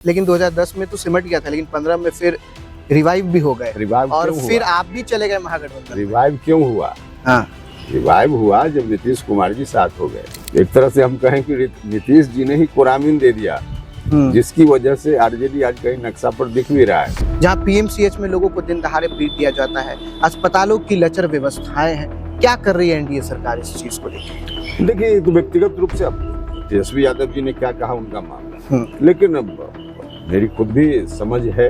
लेकिन 2010 में तो सिमट गया था, लेकिन 15 में फिर रिवाइव भी हो गए रिवाइव और क्यों फिर हुआ? आप भी चले गए महागठबंधन में। रिवाइव क्यों हुआ? हाँ, रिवाइव हुआ जब नीतीश कुमार जी साथ हो गए। एक तरह से हम कहें कि नीतीश जी ने ही कोरामीन दे दिया, जिसकी वजह से आरजेडी आज कहीं नक्शा पर दिख भी रहा है। जहाँ पीएमसीएच में लोगों को दिन दहाड़े पीट दिया जाता है, अस्पतालों की लचर व्यवस्थाएं हैं, क्या कर रही है एनडीए सरकार इस चीज को लेकर? देखिए, ये तो व्यक्तिगत रूप से अब तेजस्वी यादव जी ने क्या कहा उनका मामला, लेकिन अब मेरी खुद भी समझ है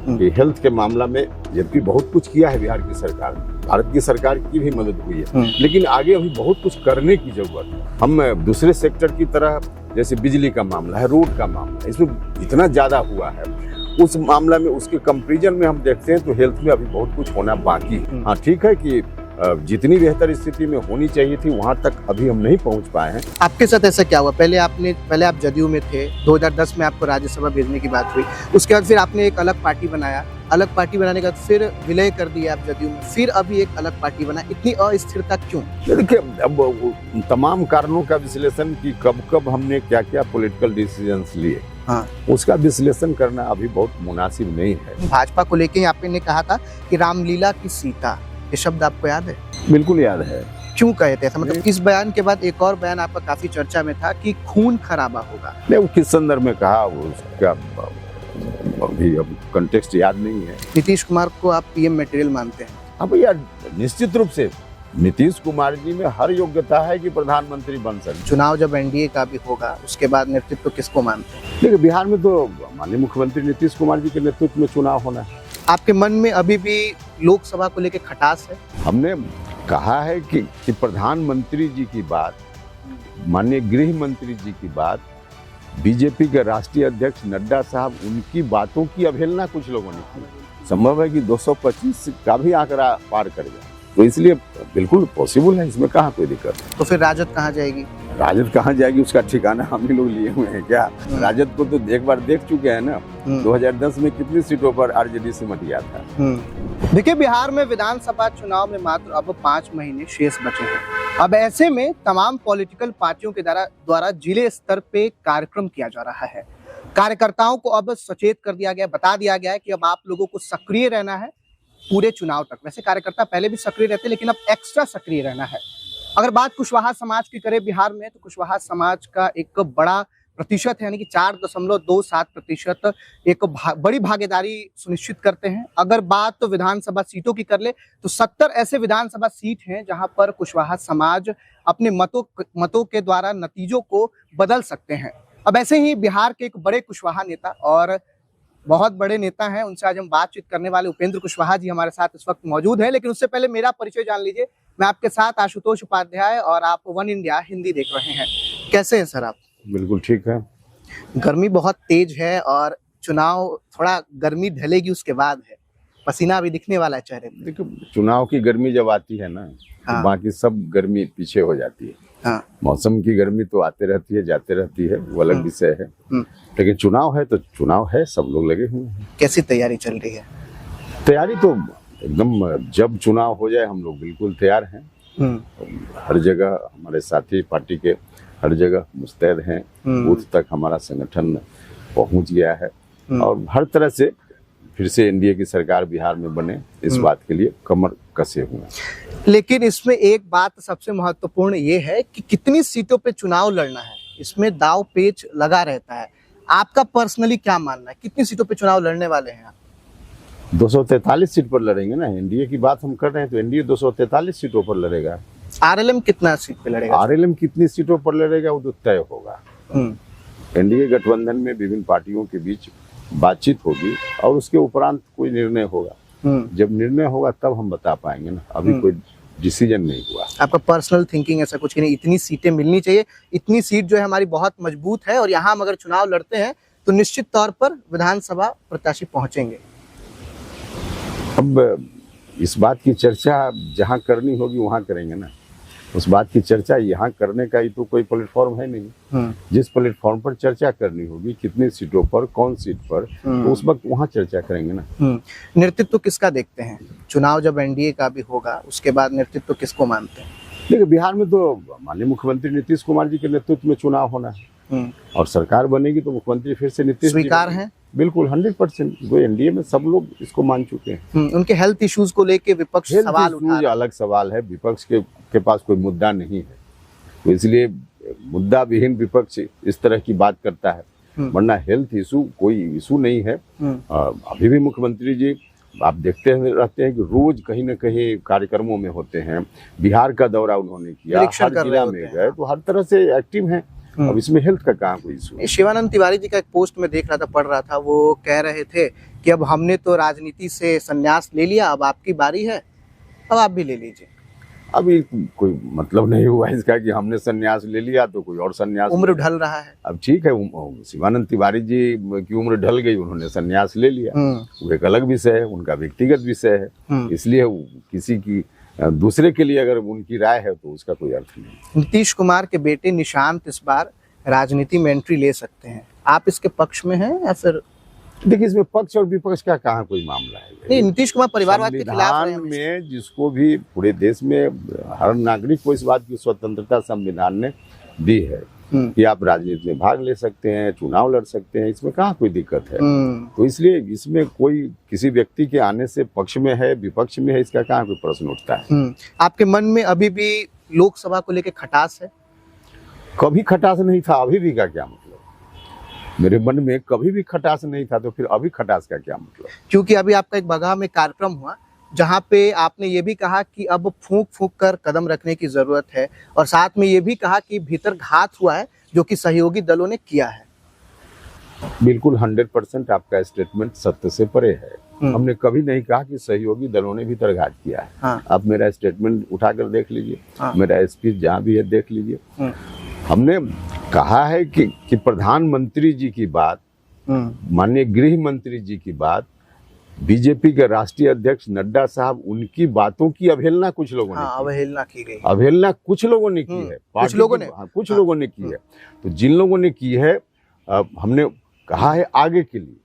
कि हेल्थ के मामला में जबकि बहुत कुछ किया है बिहार की सरकार, भारत की सरकार की भी मदद हुई है, लेकिन आगे अभी बहुत कुछ करने की जरूरत है। हम दूसरे सेक्टर की तरह, जैसे बिजली का मामला है, रोड का मामला है, इसमें इतना ज्यादा हुआ है, उस मामला में उसके कंपैरिजन में हम देखते हैं तो हेल्थ में अभी बहुत कुछ होना बाकी है। हाँ, ठीक है कि जितनी बेहतर स्थिति में होनी चाहिए थी वहां तक अभी हम नहीं पहुंच पाए हैं। आपके साथ ऐसा क्या हुआ? पहले आप जदयू में थे, 2010 में आपको राज्यसभा भेजने की बात हुई, उसके बाद फिर आपने एक अलग पार्टी बनाया, अलग पार्टी बनाने के बाद फिर विलय कर दिया आप जदयू में, फिर अभी एक अलग पार्टी बना, इतनी अस्थिरता क्यों? देखिए, अब तमाम कारणों का विश्लेषण कि कब कब हमने क्या क्या पॉलिटिकल डिसीजंस लिए, हाँ, उसका विश्लेषण करना अभी बहुत मुनासिब नहीं है। भाजपा को लेके आपने कहा था कि रामलीला की सीता, ये शब्द आपको याद है? बिल्कुल याद है। क्यों कहे थे ऐसा? मतलब इस बयान के बाद एक और बयान आपका काफी चर्चा में था कि खून खराबा होगा। नहीं, वो किस संदर्भ में कहा उसका अभी अब कंटेक्स्ट याद नहीं है। नीतीश कुमार को आप पीएम मटेरियल मानते हैं? अब यार, निश्चित रूप से नीतीश कुमार जी में हर योग्यता है कि प्रधानमंत्री बन सके। चुनाव जब एनडीए का भी होगा, उसके बाद नेतृत्व किसको मानते हैं? देखिए, बिहार में तो माननीय मुख्यमंत्री नीतीश कुमार जी के नेतृत्व में चुनाव होना है। आपके मन में अभी भी लोकसभा को लेकर खटास है? हमने कहा है कि प्रधानमंत्री जी की बात, माननीय गृह मंत्री जी की बात, बीजेपी के राष्ट्रीय अध्यक्ष नड्डा साहब, उनकी बातों की अवहेलना कुछ लोगों ने की। संभव है कि 225 का भी आंकड़ा पार कर गया, तो इसलिए बिल्कुल पॉसिबल है, इसमें कहाँ कोई दिक्कत है। तो फिर राजद कहाँ जाएगी? राजद कहाँ जाएगी उसका ठिकाना हम ही लोग लिए हुए हैं क्या? राजद को तो एक बार देख चुके हैं ना, 2010 में कितनी सीटों पर आरजेडी सिमट गया था। देखिए, बिहार में विधानसभा चुनाव में मात्र अब 5 महीने शेष बचे हैं। अब ऐसे में तमाम पॉलिटिकल पार्टियों के द्वारा जिले स्तर पे कार्यक्रम किया जा रहा है। कार्यकर्ताओं को अब सचेत कर दिया गया, बता दिया गया है कि अब आप लोगों को सक्रिय रहना है पूरे चुनाव तक। वैसे कार्यकर्ता पहले भी सक्रिय रहते, लेकिन अब एक्स्ट्रा सक्रिय रहना है। अगर बात कुशवाहा समाज की करें बिहार में, तो कुशवाहा समाज का एक बड़ा प्रतिशत है, यानी कि 4.27% एक बड़ी भागीदारी सुनिश्चित करते हैं। अगर बात तो विधानसभा सीटों की कर ले, तो 70 ऐसे विधानसभा सीट हैं जहां पर कुशवाहा समाज अपने मतों के द्वारा नतीजों को बदल सकते हैं। अब ऐसे ही बिहार के एक बड़े कुशवाहा नेता और बहुत बड़े नेता हैं, उनसे आज हम बातचीत करने वाले। उपेंद्र कुशवाहा जी हमारे साथ इस वक्त मौजूद है, लेकिन उससे पहले मेरा परिचय जान लीजिए। मैं आपके साथ आशुतोष उपाध्याय और आप वन इंडिया हिंदी देख रहे हैं। कैसे हैं सर आप? बिल्कुल ठीक है। गर्मी बहुत तेज है और चुनाव थोड़ा गर्मी ढलेगी उसके बाद है, पसीना भी दिखने वाला है चेहरे पे। देखो, चुनाव की गर्मी जब आती है ना, तो बाकी सब गर्मी पीछे हो जाती है। हाँ। मौसम की गर्मी तो आते रहती है, जाते रहती है, वो अलग विषय है, लेकिन चुनाव है तो चुनाव है, सब लोग लगे हुए हैं। कैसी तैयारी चल रही है? तैयारी तो एकदम, जब चुनाव हो जाए हम लोग बिल्कुल तैयार हैं। हर जगह हमारे साथी पार्टी के हर जगह मुस्तैद हैं, बूथ तक हमारा संगठन पहुंच गया है और हर तरह से फिर से एनडीए की सरकार बिहार में बने, इस बात के लिए कमर कसे हुए हैं। लेकिन इसमें एक बात सबसे महत्वपूर्ण ये है कि कितनी सीटों पे चुनाव लड़ना है, इसमें दाव पेच लगा रहता है। आपका पर्सनली क्या मानना है, कितनी सीटों पे चुनाव लड़ने वाले हैं आप? 243 सीट पर लड़ेंगे ना, एनडीए की बात हम कर रहे हैं तो एनडीए 243 सीटों पर लड़ेगा। आरएलएम कितना सीट पे लड़ेगा? आरएलएम कितनी सीटों पर लड़ेगा वो तो तय होगा। एनडीए गठबंधन में विभिन्न पार्टियों के बीच बातचीत होगी और उसके उपरांत कोई निर्णय होगा। जब निर्णय होगा तब हम बता पाएंगे ना, अभी कोई डिसीजन नहीं हुआ। आपका पर्सनल थिंकिंग ऐसा कुछ नहीं, इतनी सीटें मिलनी चाहिए, इतनी सीट जो है हमारी बहुत मजबूत है और यहाँ हम अगर चुनाव लड़ते हैं तो निश्चित तौर पर विधानसभा प्रत्याशी पहुंचेंगे? अब इस बात की चर्चा जहाँ करनी होगी वहाँ करेंगे ना, उस बात की चर्चा यहाँ करने का ही तो कोई प्लेटफॉर्म है नहीं। जिस प्लेटफॉर्म पर चर्चा करनी होगी, कितनी सीटों पर, कौन सीट पर, तो उस वक्त वहाँ चर्चा करेंगे ना। नेतृत्व किसका देखते हैं? चुनाव जब एनडीए का भी होगा उसके बाद नेतृत्व किसको मानते हैं? देखिए, बिहार में तो माननीय मुख्यमंत्री नीतीश कुमार जी के नेतृत्व में चुनाव होना है और सरकार बनेगी तो मुख्यमंत्री फिर से नीतीश स्वीकार है? बिल्कुल 100%। वो एनडीए में सब लोग इसको मान चुके हैं। उनके हेल्थ इश्यूज को लेके विपक्ष सवाल उठा रहा है। अलग सवाल है, विपक्ष के पास कोई मुद्दा नहीं है, तो इसलिए मुद्दा विहीन विपक्ष इस तरह की बात करता है, वरना हेल्थ इशू कोई इशू नहीं है। अभी भी मुख्यमंत्री जी आप देखते रहते हैं कि रोज कहीं न कहीं कार्यक्रमों में होते हैं। बिहार का दौरा उन्होंने किया, हर जिला में गए, तो हर तरह से एक्टिव हैं। अब इसमें हेल्थ का कहाँ कोई इशू। शिवानंद तिवारी जी का एक पोस्ट में देख रहा था, पढ़ रहा था, वो कह रहे थे कि अब हमने तो राजनीति से संन्यास ले लिया, अब आपकी बारी है, अब आप भी ले लीजिए। अभी कोई मतलब नहीं हुआ इसका कि हमने संन्यास ले लिया तो कोई और संन्यास। उम्र ढल रहा है। अब ठीक है, शिवानंद तिवारी जी की उम्र ढल गई, उन्होंने संन्यास ले लिया, वो एक अलग विषय है, उनका व्यक्तिगत विषय है। इसलिए किसी की दूसरे के लिए अगर उनकी राय है तो उसका कोई अर्थ नहीं। नीतीश कुमार के बेटे निशांत इस बार राजनीति में एंट्री ले सकते हैं, आप इसके पक्ष में हैं या फिर? देखिए, इसमें पक्ष और विपक्ष का कहाँ कोई मामला है। नहीं, नीतीश कुमार परिवारवाद के खिलाफ रहे हैं। में जिसको भी पूरे देश में हर नागरिक को इस बात की स्वतंत्रता संविधान ने दी है कि आप राजनीति में भाग ले सकते हैं, चुनाव लड़ सकते हैं, इसमें कहाँ कोई दिक्कत है। तो इसलिए इसमें कोई किसी व्यक्ति के आने से पक्ष में है विपक्ष में है, इसका कहाँ कोई प्रश्न उठता है। आपके मन में अभी भी लोकसभा को लेकर खटास है? कभी खटास नहीं था, अभी भी का क्या मतलब? मेरे मन में कभी भी खटास नहीं था, तो फिर अभी खटास का क्या मतलब? क्योंकि अभी आपका एक बगहा में कार्यक्रम हुआ जहां पे आपने ये भी कहा कि अब फूंक फूंक कर कदम रखने की जरूरत है, और साथ में ये भी कहा कि भीतर घात हुआ है जो कि सहयोगी दलों ने किया है। बिल्कुल 100% आपका स्टेटमेंट सत्य से परे है। हमने कभी नहीं कहा कि सहयोगी दलों ने भीतर घात किया है। हाँ। आप मेरा स्टेटमेंट उठाकर देख लीजिए। हाँ। मेरा स्पीच जहाँ भी है देख लीजिए। हमने कहा है कि प्रधानमंत्री जी की बात, माननीय गृह मंत्री जी की बात, बीजेपी के राष्ट्रीय अध्यक्ष नड्डा साहब, उनकी बातों की अवहेलना कुछ लोगों ने अवहेलना की गई। अवहेलना कुछ लोगों ने की है, कुछ लोगों ने की है। तो जिन लोगों ने की है, हमने कहा है आगे के लिए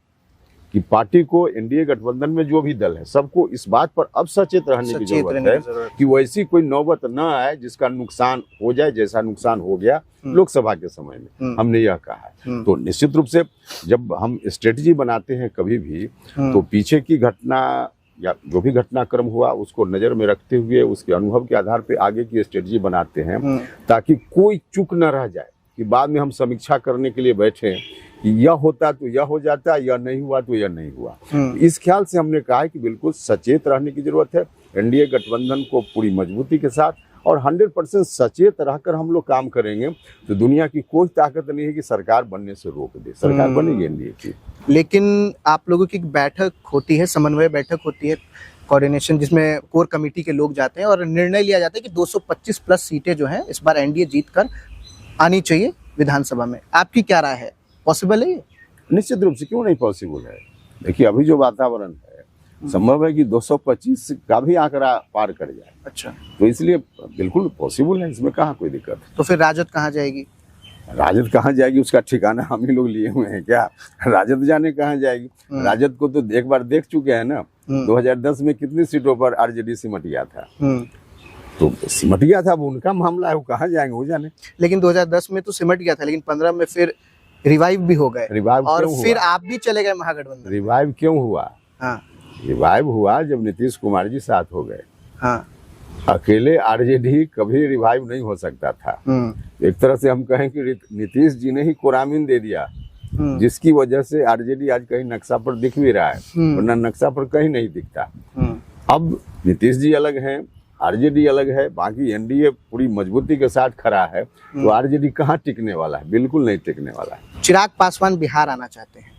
कि पार्टी को एनडीए गठबंधन में जो भी दल है सबको इस बात पर अब सचेत रहने की जरूरत है कि वैसी कोई नौबत न आए जिसका नुकसान हो जाए, जैसा नुकसान हो गया लोकसभा के समय में। हमने यह कहा है। तो निश्चित रूप से जब हम स्ट्रेटजी बनाते हैं कभी भी, तो पीछे की घटना या जो भी घटनाक्रम हुआ उसको नजर में रखते हुए उसके अनुभव के आधार पर आगे की स्ट्रेटजी बनाते हैं, ताकि कोई चूक न रह जाए कि बाद में हम समीक्षा करने के लिए बैठे कि यह होता तो यह हो जाता, यह नहीं हुआ तो यह नहीं हुआ। इस ख्याल से हमने कहा है कि बिल्कुल सचेत रहने की जरूरत है। एनडीए गठबंधन को पूरी मजबूती के साथ और 100% सचेत रहकर हम लोग काम करेंगे तो दुनिया की कोई ताकत नहीं है कि सरकार बनने से रोक दे। सरकार बनेगी एनडीए की। लेकिन आप लोगों की बैठक होती है, समन्वय बैठक होती है, कोऑर्डिनेशन, जिसमें कोर कमेटी के लोग जाते हैं और निर्णय लिया जाता है कि 225 प्लस सीटें जो हैं इस बार एनडीए जीत कर आनी चाहिए विधानसभा में। आपकी क्या राय है, पॉसिबल है ये? निश्चित रूप से क्यों नहीं पॉसिबल है। देखिए, अभी जो वातावरण है संभव है कि 225 का भी आंकड़ा पार कर जाए। अच्छा, तो इसलिए बिल्कुल पॉसिबल है, इसमें कहाँ कोई दिक्कत है। तो फिर राजद कहाँ जाएगी? राजद कहाँ जाएगी उसका ठिकाना हम ही लोग लिए हुए हैं क्या? राजद जाने कहाँ जाएगी? राजद को तो एक बार देख चुके हैं ना, 2010 में कितनी सीटों पर आरजेडी सिमट गया था। तो सिमट गया था, अब उनका मामला है, वो कहाँ जाएंगे वो जाने। लेकिन 2010 में तो सिमट गया था, लेकिन 15 में फिर रिवाइव भी हो गए। रिवाइव और फिर आप भी चले गए महागठबंधन। रिवाइव क्यों हुआ? हाँ, रिवाइव हुआ जब नीतीश कुमार जी साथ हो गए। हाँ, अकेले आरजेडी कभी रिवाइव नहीं हो सकता था। एक तरह से हम कहें कि नीतीश जी ने ही कोरामीन दे दिया, जिसकी वजह से आरजेडी आज कहीं नक्शा पर दिख भी रहा है, वरना नक्शा पर कहीं नहीं दिखता। अब नीतीश जी अलग हैं, आरजेडी अलग है, बाकी एनडीए पूरी मजबूती के साथ खड़ा है, तो आरजेडी कहाँ टिकने वाला है? बिल्कुल नहीं टिकने वाला है। चिराग पासवान बिहार आना चाहते हैं।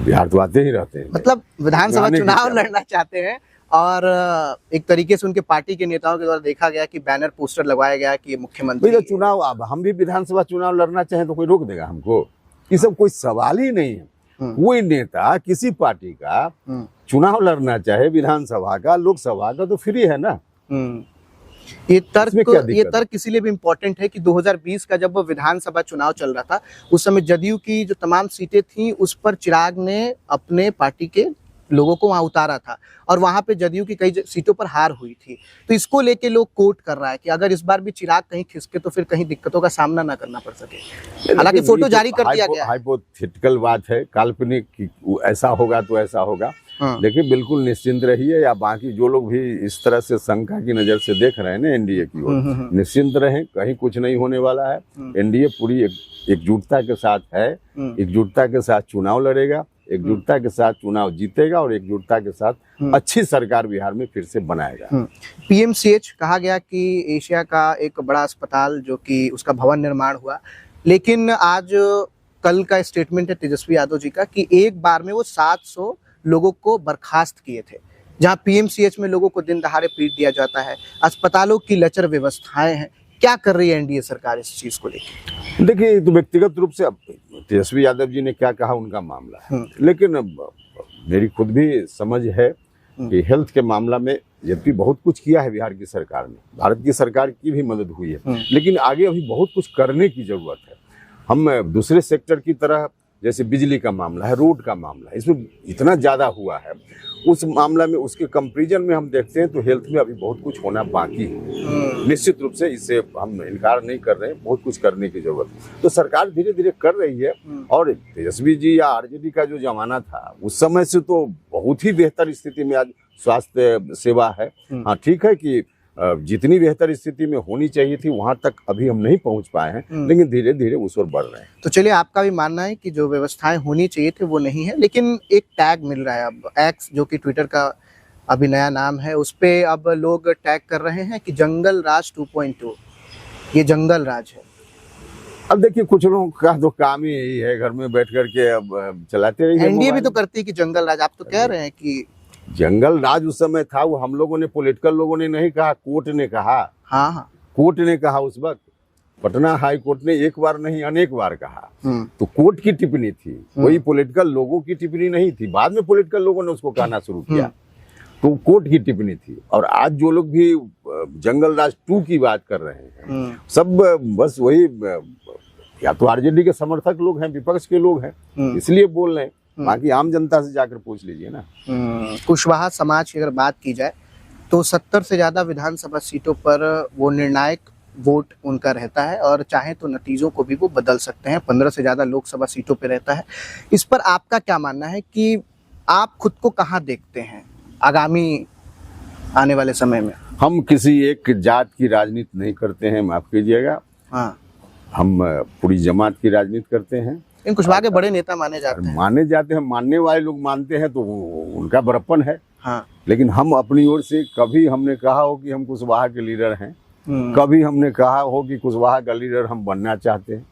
बिहार तो आते ही रहते हैं, मतलब विधानसभा चुनाव लड़ना चाहते हैं, और एक तरीके से उनके पार्टी के नेताओं के द्वारा देखा गया कि बैनर पोस्टर लगवाया गया कि मुख्यमंत्री। तो चुनाव, अब हम भी विधानसभा चुनाव लड़ना चाहें तो कोई रोक देगा हमको? ये सब कोई सवाल ही नहीं है। कोई नेता किसी पार्टी का चुनाव लड़ना चाहे, विधानसभा का, लोकसभा का, तो फ्री है ना। ये तर्क इसीलिए भी इम्पोर्टेंट है कि 2020 का जब विधानसभा चुनाव चल रहा था, उस समय जदयू की जो तमाम सीटें थी उस पर चिराग ने अपने पार्टी के लोगों को वहां उतारा था और वहां पे जदयू की कई सीटों पर हार हुई थी। तो इसको लेके लोग कोट कर रहा है कि अगर इस बार भी चिराग कहीं खिसके तो फिर कहीं दिक्कतों का सामना ना करना पड़ सके। हालांकि फोटो जारी कर दिया गया है। हाइपोथेटिकल बात है, काल्पनिक कि ऐसा होगा तो ऐसा होगा। देखिए बिल्कुल निश्चिंत रहिए, या बाकी जो लोग भी इस तरह से शंका की नजर से देख रहे हैं ना एनडीए की ओर, निश्चिंत रहें, कहीं कुछ नहीं होने वाला है। एनडीए पूरी एकजुटता के साथ है, एकजुटता के साथ चुनाव लड़ेगा, एकजुटता के साथ चुनाव जीतेगा और एकजुटता के साथ अच्छी सरकार बिहार में फिर से बनाएगा। पीएमसीएच कहा गया कि एशिया का एक बड़ा अस्पताल जो कि उसका भवन निर्माण हुआ, लेकिन आज कल का स्टेटमेंट है तेजस्वी यादव जी का कि एक बार में वो 700 लोगों को बर्खास्त किए थे। जहां पीएमसीएच में लोगों को दिन दहाड़े पीट दिया जाता है, अस्पतालों की लचर व्यवस्थाएं हैं, क्या कर रही है एनडीए सरकार इस चीज को लेकर? देखिए तो व्यक्तिगत रूप से अब तेजस्वी यादव जी ने क्या कहा उनका मामला है, लेकिन मेरी खुद भी समझ है कि हेल्थ के मामला में जबकि बहुत कुछ किया है बिहार की सरकार ने, भारत की सरकार की भी मदद हुई है, लेकिन आगे अभी बहुत कुछ करने की जरूरत है। हम दूसरे सेक्टर की तरह, जैसे बिजली का मामला है, रोड का मामला है, इसमें इतना ज्यादा हुआ है, उस मामला में उसके कंपैरिजन में हम देखते हैं तो हेल्थ में अभी बहुत कुछ होना बाकी है। निश्चित रूप से इससे हम इनकार नहीं कर रहे हैं, बहुत कुछ करने की जरूरत है। तो सरकार धीरे धीरे कर रही है, और तेजस्वी जी या आरजेडी का जो जमाना था उस समय से तो बहुत ही बेहतर स्थिति में आज स्वास्थ्य सेवा है। हाँ ठीक है कि जितनी बेहतर स्थिति में होनी चाहिए थी वहां तक अभी हम नहीं पहुंच पाए हैं, लेकिन धीरे धीरे उस ओर बढ़ रहे हैं। तो चलिए, आपका भी मानना है कि जो व्यवस्थाएं होनी चाहिए थे वो नहीं है, लेकिन एक टैग मिल रहा है अब, एक्स जो कि ट्विटर का अभी नया नाम है, उस पे अब लोग टैग कर रहे हैं कि जंगल राज 2.2, ये जंगल राज है। अब देखिए कुछ लोगों का तो काम ही यही है, घर में बैठ करके अब चलाते रहिए। एनडीए भी तो करती है कि जंगल राज, आप तो कह रहे हैं कि जंगल राज उस समय था, वो हम लोगों ने, पॉलिटिकल लोगों ने नहीं कहा, कोर्ट ने कहा। हाँ, कोर्ट ने कहा उस वक्त, पटना हाई कोर्ट ने एक बार नहीं अनेक बार कहा। तो कोर्ट की टिप्पणी थी, कोई पॉलिटिकल लोगों की टिप्पणी नहीं थी। बाद में पॉलिटिकल लोगों ने उसको कहना शुरू किया, तो कोर्ट की टिप्पणी थी। और आज जो लोग भी जंगल राज 2 की बात कर रहे हैं, सब बस वही, या तो आरजेडी के समर्थक लोग हैं, विपक्ष के लोग हैं, इसलिए बोल रहे हैं। बाकी आम जनता से जाकर पूछ लीजिए ना। कुशवाहा समाज की अगर बात की जाए तो 70 से ज्यादा विधानसभा सीटों पर वो निर्णायक वोट उनका रहता है, और चाहे तो नतीजों को भी वो बदल सकते हैं। 15 से ज्यादा लोकसभा सीटों पे रहता है। इस पर आपका क्या मानना है कि आप खुद को कहाँ देखते हैं आगामी आने वाले समय में? हम किसी एक जात की राजनीति नहीं करते हैं, माफ कीजिएगा। हाँ, हम पूरी जमात की राजनीति करते हैं। इन कुशवाहा के बड़े नेता माने जाते हैं, मानने वाले लोग मानते हैं तो उनका बड़प्पन है। हाँ, लेकिन हम अपनी ओर से कभी हमने कहा हो कि हम कुशवाहा के लीडर हैं, कभी हमने कहा हो कि कुशवाहा का लीडर हम बनना चाहते हैं।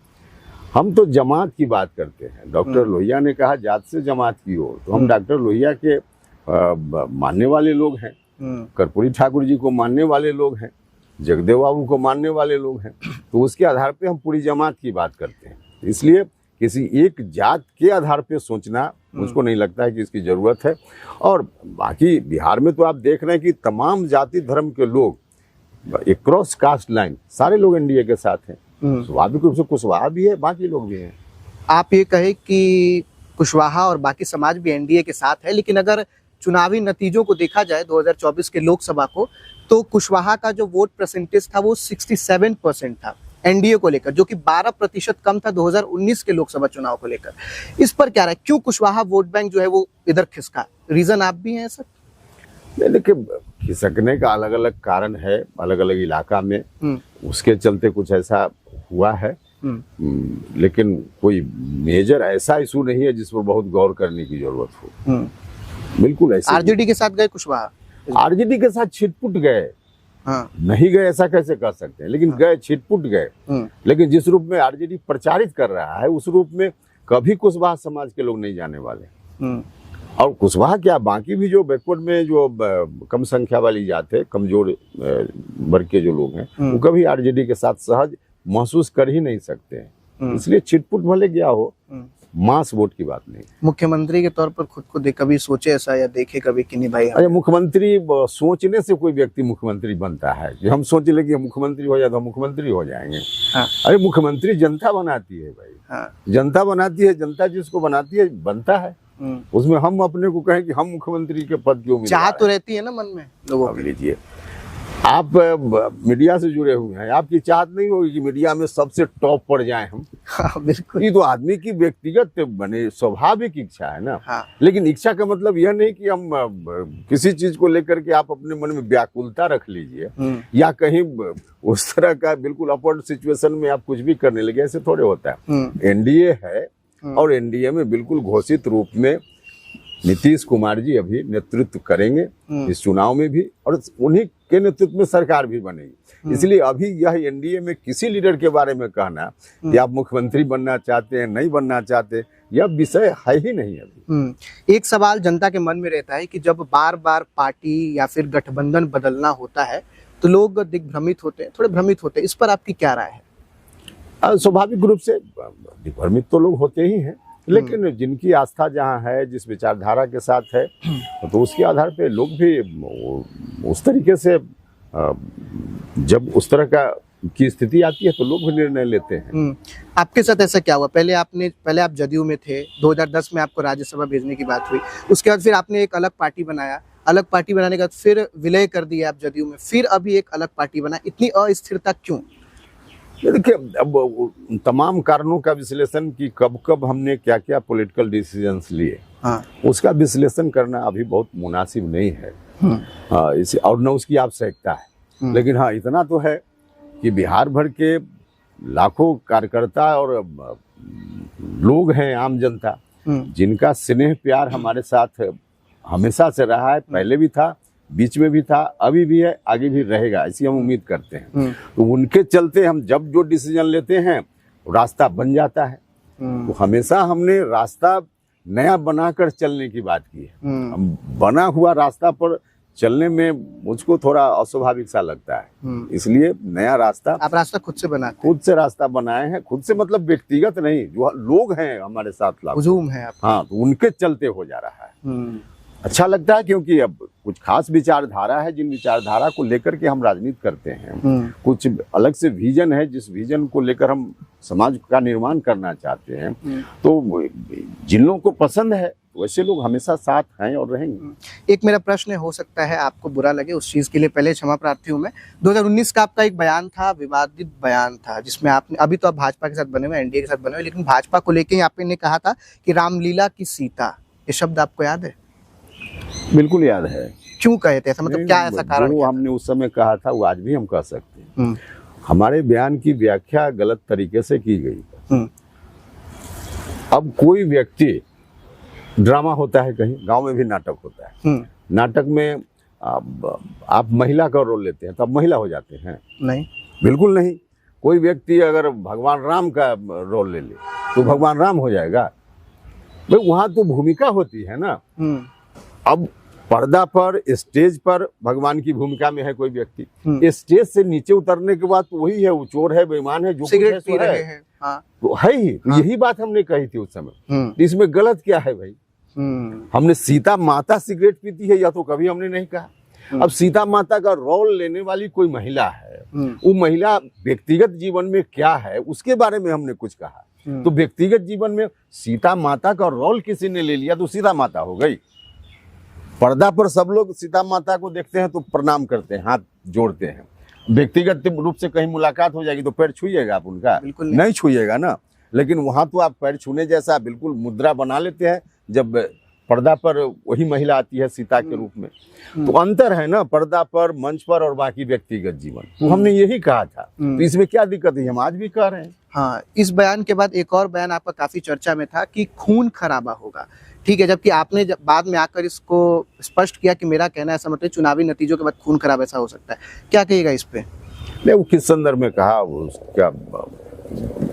हम तो जमात की बात करते हैं। डॉक्टर लोहिया ने कहा जात से जमात की ओर, तो हम डॉक्टर लोहिया के मानने वाले लोग हैं, कर्पूरी ठाकुर जी को मानने वाले लोग हैं, जगदेव बाबू को मानने वाले लोग हैं। तो उसके आधार पे हम पूरी जमात की बात करते हैं। इसलिए किसी एक जात के आधार पे सोचना मुझको नहीं लगता है कि इसकी जरूरत है। और बाकी बिहार में तो आप देख रहे हैं कि तमाम जाति धर्म के लोग, एक क्रॉस कास्ट लाइन, सारे लोग एनडीए के साथ हैं। स्वाभाविक रूप से कुशवाहा भी है, बाकी लोग भी हैं। आप ये कहे कि कुशवाहा और बाकी समाज भी एनडीए के साथ है, लेकिन अगर चुनावी नतीजों को देखा जाए 2024 के लोकसभा को, तो कुशवाहा का जो वोट परसेंटेज था वो 67% था एनडीए को लेकर, जो कि 12% कम था 2019 के लोकसभा चुनाव को लेकर। इस पर क्या रहा, क्यों कुशवाहा वोट बैंक जो है वो इधर खिसका? रीजन आप भी हैं सर? देखिए खिसकने का अलग अलग कारण है, अलग अलग इलाका में, उसके चलते कुछ ऐसा हुआ है। लेकिन कोई मेजर ऐसा इशू नहीं है जिस पर बहुत गौर करने की जरूरत हो। बिल्कुल ऐसे आरजेडी के साथ गए कुशवाहा, आरजेडी के साथ छिटपुट गए। हाँ, नहीं गए ऐसा कैसे कह सकते हैं, लेकिन गए, छिटपुट गए। लेकिन जिस रूप में आरजेडी प्रचारित कर रहा है उस रूप में कभी कुशवाहा समाज के लोग नहीं जाने वाले। और कुशवाहा क्या, बाकी भी जो बैकवर्ड में जो कम संख्या वाली जात है, कमजोर वर्ग के जो लोग हैं, वो कभी आरजेडी के साथ सहज महसूस कर ही नहीं सकते हैं। इसलिए छिटपुट भले गया हो, मास वोट की बात नहीं। मुख्यमंत्री के तौर पर खुद को कभी सोचे ऐसा, या देखे कभी कि नहीं भाई? अरे मुख्यमंत्री सोचने से कोई व्यक्ति मुख्यमंत्री बनता है कि हम सोच ले कि मुख्यमंत्री हो जाए तो हम मुख्यमंत्री हो जाएंगे? हाँ। अरे मुख्यमंत्री जनता बनाती है भाई। हाँ। जनता बनाती है, जनता जिसको बनाती है बनता है। उसमें हम अपने को कहें कि हम मुख्यमंत्री के पद की उम्मीदवार चाह तो हैं। रहती है ना मन में लोगों अब की। लीजिए, आप मीडिया से जुड़े हुए हैं, आपकी चाहत नहीं होगी कि मीडिया में सबसे टॉप पर जाएं हम। हाँ बिल्कुल। ये तो आदमी की व्यक्तिगत बने स्वाभाविक इच्छा है ना। हाँ। लेकिन इच्छा का मतलब यह नहीं कि हम किसी चीज को लेकर के आप अपने मन में व्याकुलता रख लीजिए या कहीं उस तरह का बिल्कुल अपवर्ड सिचुएशन में आप कुछ भी करने लगे, ऐसे थोड़े होता है। एनडीए है और एनडीए में बिल्कुल घोषित रूप में नीतीश कुमार जी अभी नेतृत्व करेंगे इस चुनाव में भी, और उन्हीं के नेतृत्व में सरकार भी बनेगी। इसलिए अभी यह एनडीए में किसी लीडर के बारे में कहना कि आप मुख्यमंत्री बनना चाहते हैं, नहीं बनना चाहते, यह विषय है ही नहीं अभी। एक सवाल जनता के मन में रहता है कि जब बार बार पार्टी या फिर गठबंधन बदलना होता है तो लोग दिग्भ्रमित होते हैं, थोड़े भ्रमित होते हैं। इस पर आपकी क्या राय है? स्वाभाविक रूप से दिग्भ्रमित तो लोग होते ही हैं, लेकिन जिनकी आस्था जहाँ है, जिस विचारधारा के साथ है, तो उसके आधार पे लोग भी उस तरीके से जब उस तरह का की स्थिति आती है तो लोग भी निर्णय लेते हैं। आपके साथ ऐसा क्या हुआ? पहले आप जदयू में थे, 2010 में आपको राज्यसभा भेजने की बात हुई, उसके बाद फिर आपने एक अलग पार्टी बनाया, अलग पार्टी बनाने के बाद फिर विलय कर दिया आप जदयू में, फिर अभी एक अलग पार्टी बना, इतनी अस्थिरता क्यों? देखिए, अब तमाम कारणों का विश्लेषण कि कब कब हमने क्या क्या पॉलिटिकल डिसीजंस लिए, उसका विश्लेषण करना अभी बहुत मुनासिब नहीं है। इसे और न उसकी आवश्यकता है। लेकिन हाँ, इतना तो है कि बिहार भर के लाखों कार्यकर्ता और लोग हैं, आम जनता, जिनका स्नेह प्यार हमारे साथ हमेशा से रहा है, पहले भी था, बीच में भी था, अभी भी है, आगे भी रहेगा, ऐसी हम उम्मीद करते हैं। तो उनके चलते हम जब जो डिसीजन लेते हैं रास्ता बन जाता है। तो हमेशा हमने रास्ता नया बनाकर चलने की बात की है। हम बना हुआ रास्ता पर चलने में मुझको थोड़ा अस्वाभाविक सा लगता है, इसलिए नया रास्ता। आप रास्ता खुद से बनाते? खुद से रास्ता बनाए हैं, खुद से मतलब व्यक्तिगत नहीं, जो लोग हैं हमारे साथ हुजूम है आप। हाँ, तो उनके चलते हो जा रहा है। अच्छा लगता है क्योंकि अब कुछ खास विचारधारा है, जिन विचारधारा को लेकर के हम राजनीति करते हैं। कुछ अलग से विजन है, जिस विजन को लेकर हम समाज का निर्माण करना चाहते हैं। तो जिन लोगों को पसंद है वैसे लोग हमेशा साथ हैं और रहेंगे। एक मेरा प्रश्न हो सकता है आपको बुरा लगे, उस चीज के लिए पहले क्षमा प्रार्थी हूँ मैं। 2019 का आपका एक बयान था, विवादित बयान था, जिसमें आपने, अभी तो आप भाजपा के साथ बने हुए, एनडीए के साथ बने हुए, लेकिन भाजपा को लेकर आपने कहा था कि रामलीला की सीता, ये शब्द आपको याद है? बिल्कुल याद है। क्यों कहे थे ऐसा? मतलब क्या ऐसा कारण? जो हमने उस समय कहा था वो आज भी हम कह सकते हैं। हमारे बयान की व्याख्या गलत तरीके से की गई। अब कोई व्यक्ति, ड्रामा होता है, कहीं गांव में भी नाटक होता है, नाटक में आप महिला का रोल लेते हैं तो आप महिला हो जाते हैं? नहीं, बिल्कुल नहीं। कोई व्यक्ति अगर भगवान राम का रोल ले ले तो भगवान राम हो जाएगा? भाई वहां तो भूमिका होती है ना। अब पर्दा पर, स्टेज पर भगवान की भूमिका में है कोई व्यक्ति, स्टेज से नीचे उतरने के बाद तो वही है, वो चोर है, बेईमान है, जो सिगरेट पी रहे हैं, तो है ही। तो यही बात हमने कही थी उस समय। इसमें गलत क्या है भाई? हमने सीता माता सिगरेट पीती है या तो कभी हमने नहीं कहा। अब सीता माता का रोल लेने वाली कोई महिला है, वो महिला व्यक्तिगत जीवन में क्या है उसके बारे में हमने कुछ कहा। तो व्यक्तिगत जीवन में सीता माता का रोल किसी ने ले लिया तो सीता माता हो गई। पर्दा पर सब लोग सीता माता को देखते हैं तो प्रणाम करते हैं, हाथ जोड़ते हैं। व्यक्तिगत रूप से कहीं मुलाकात हो जाएगी तो पैर छूइएगा आप उनका? बिल्कुल नहीं छूइएगा ना। लेकिन वहां तो आप पैर छूने जैसा बिल्कुल मुद्रा बना लेते हैं जब पर्दा पर वही महिला आती है सीता के रूप में। तो अंतर है ना पर्दा पर, मंच पर और बाकी व्यक्तिगत जीवन। तो हमने यही कहा था, तो इसमें क्या दिक्कत है? हम आज भी कह रहे हैं। हाँ, इस बयान के बाद एक और बयान आपका काफी चर्चा में था कि खून खराबा होगा, ठीक है, जबकि आपने जब बाद में आकर इसको स्पष्ट किया कि मेरा कहना ऐसा मतलब चुनावी नतीजों के बाद खून खराब ऐसा हो सकता है। क्या कहिएगा इस पे? नहीं, वो किस संदर्भ में कहा उसका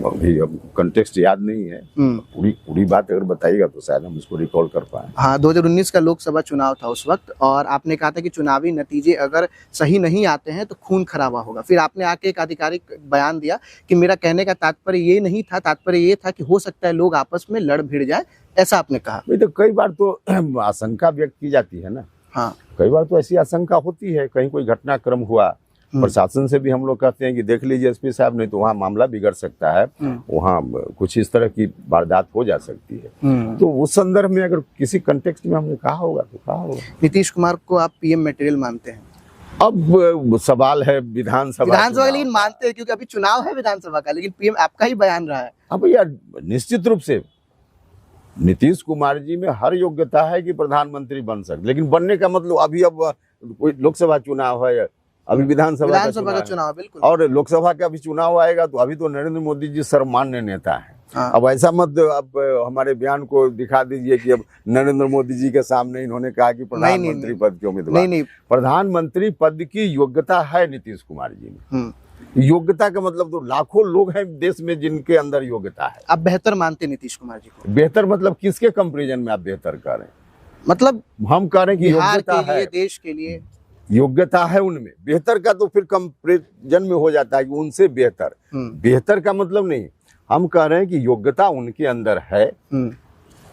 अभी अब कंटेक्स्ट याद नहीं है। पूरी बात अगर बताइएगा तो शायद हम उसको रिकॉल कर पाए। हाँ, 2019 का लोकसभा चुनाव था उस वक्त, और आपने कहा था कि चुनावी नतीजे अगर सही नहीं आते हैं तो खून खराबा होगा। फिर आपने आके एक आधिकारिक बयान दिया कि मेरा कहने का तात्पर्य ये नहीं था, तात्पर्य ये था कि हो सकता है लोग आपस में लड़ भिड़ जाए, ऐसा आपने कहा। तो कई बार तो आशंका व्यक्त की जाती है ना। हाँ, कई बार तो ऐसी आशंका होती है, कहीं कोई घटनाक्रम हुआ प्रशासन से भी हम लोग कहते हैं कि देख लीजिए एसपी साहब, नहीं तो वहाँ मामला बिगड़ सकता है, वहाँ कुछ इस तरह की वारदात हो जा सकती है। तो उस संदर्भ में अगर किसी कंटेक्स्ट में हमने कहा होगा तो कहा होगा। नीतीश कुमार को आप पीएम मटेरियल मानते हैं? अब सवाल है विधानसभा, लेकिन मानते हैं क्योंकि अभी चुनाव है विधानसभा का, लेकिन पीएम आपका ही बयान रहा है। अब यार निश्चित रूप से नीतीश कुमार जी में हर योग्यता है कि प्रधानमंत्री बन सकते, लेकिन बनने का मतलब अभी अब कोई लोकसभा चुनाव है, अभी विधानसभा का चुनाव बिल्कुल, और लोकसभा का भी चुनाव आएगा, तो अभी तो नरेंद्र मोदी जी सर्वमान्य नेता है। हाँ। अब ऐसा मत अब हमारे बयान को दिखा दीजिए कि अब नरेंद्र मोदी जी के सामने इन्होंने कहा कि प्रधानमंत्री पद के उम्मीदवार। नहीं, प्रधानमंत्री पद की योग्यता है नीतीश कुमार जी में। योग्यता का मतलब तो लाखों लोग हैं देश में जिनके अंदर योग्यता है। आप बेहतर मानते नीतीश कुमार जी को? बेहतर मतलब किसके कंपेरिजन में आप बेहतर कर रहे हैं? मतलब हम कह रहे हैं कि बिहार योग्यता के लिए, है, देश के लिए योग्यता है उनमें। बेहतर का तो फिर कंपेरिजन में हो जाता है कि उनसे बेहतर। बेहतर का मतलब नहीं, हम कह रहे हैं कि योग्यता उनके अंदर है।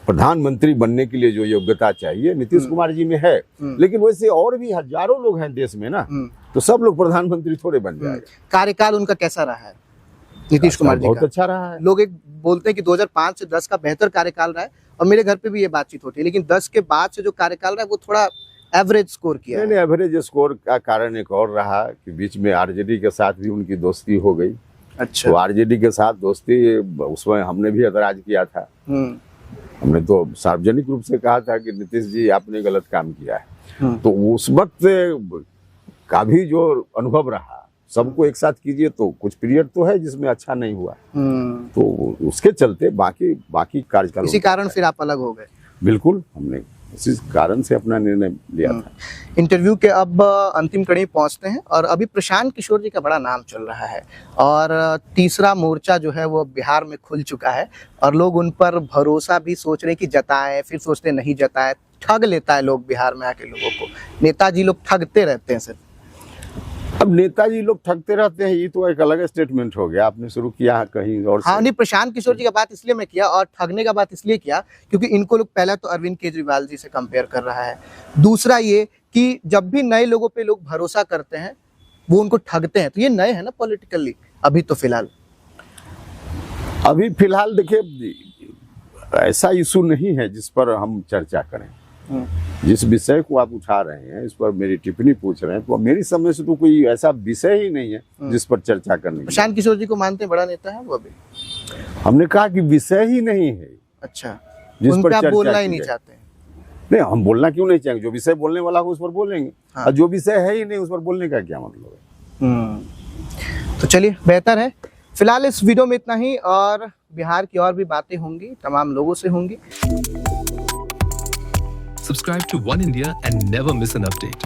प्रधानमंत्री बनने के लिए जो योग्यता चाहिए नीतीश कुमार जी में है, लेकिन वैसे और भी हजारों लोग हैं देश में ना, तो सब लोग प्रधानमंत्री थोड़े बन जाएंगे। कार्यकाल उनका कैसा रहा है नीतीश कुमार जी का? बहुत अच्छा रहा है। लोग एक बोलते हैं कि 2005 से 10 का बेहतर कार्यकाल रहा है, और मेरे घर पे भी ये बातचीत होती है, लेकिन 10 के बाद से जो कार्यकाल रहा है वो थोड़ा एवरेज स्कोर किया है। एवरेज स्कोर का कारण एक और रहा कि बीच में आरजेडी के साथ भी उनकी दोस्ती हो गई। अच्छा। तो आरजेडी के साथ दोस्ती, उसमें हमने भी एतराज किया था। हमने तो सार्वजनिक रूप से कहा था कि नीतीश जी आपने गलत काम किया है। तो उस वक्त का भी जो अनुभव रहा, सबको एक साथ कीजिए तो कुछ पीरियड तो है जिसमें अच्छा नहीं हुआ, तो उसके चलते बाकी कार्यकाल, इसी कारण फिर आप अलग हो गए? बिल्कुल, हमने इसी कारण से अपना निर्णय लिया था। इंटरव्यू के अब अंतिम कड़ी पहुंचते हैं, और अभी प्रशांत किशोर जी का बड़ा नाम चल रहा है, और तीसरा मोर्चा जो है वो बिहार में खुल चुका है, और लोग उन पर भरोसा भी सोच रहे हैं कि जताएं, फिर सोचते नहीं जताएं। ठग लेता है लोग बिहार में आके लोगों को, नेताजी लोग ठगते रहते हैं सिर्फ। अब नेताजी लोग ठगते रहते हैं, ये तो एक अलग स्टेटमेंट हो गया, आपने शुरू किया कहीं और। हाँ, नहीं, प्रशांत किशोर जी का बात इसलिए मैं किया, और ठगने का बात इसलिए किया क्योंकि इनको लोग पहला तो अरविंद केजरीवाल जी से कंपेयर कर रहा है, दूसरा ये कि जब भी नए लोगों पे लोग भरोसा करते हैं वो उनको ठगते हैं, तो ये नए हैं ना पॉलिटिकली अभी तो फिलहाल। अभी फिलहाल देखिए, ऐसा इशू नहीं है जिस पर हम चर्चा करें। जिस विषय को आप उठा रहे हैं, इस पर मेरी टिप्पणी पूछ रहे हैं, तो मेरी समझ से तो कोई ऐसा विषय ही नहीं है जिस पर चर्चा करनी है। प्रशांत किशोर जी को मानते हैं बड़ा नेता है वो अभी? हमने कहा कि विषय ही नहीं है। अच्छा, जिस उन पर पे आप चर्चा बोलना ही नहीं चाहते? नहीं, हम बोलना क्यों नहीं चाहेंगे? जो विषय बोलने वाला हो उस पर बोलेंगे। हाँ। और जो विषय है ही नहीं उस पर बोलने का क्या मतलब है? तो चलिए, बेहतर है फिलहाल इस वीडियो में इतना ही, और बिहार की और भी बातें होंगी, तमाम लोगों से होंगी। Subscribe to One India and never miss an update.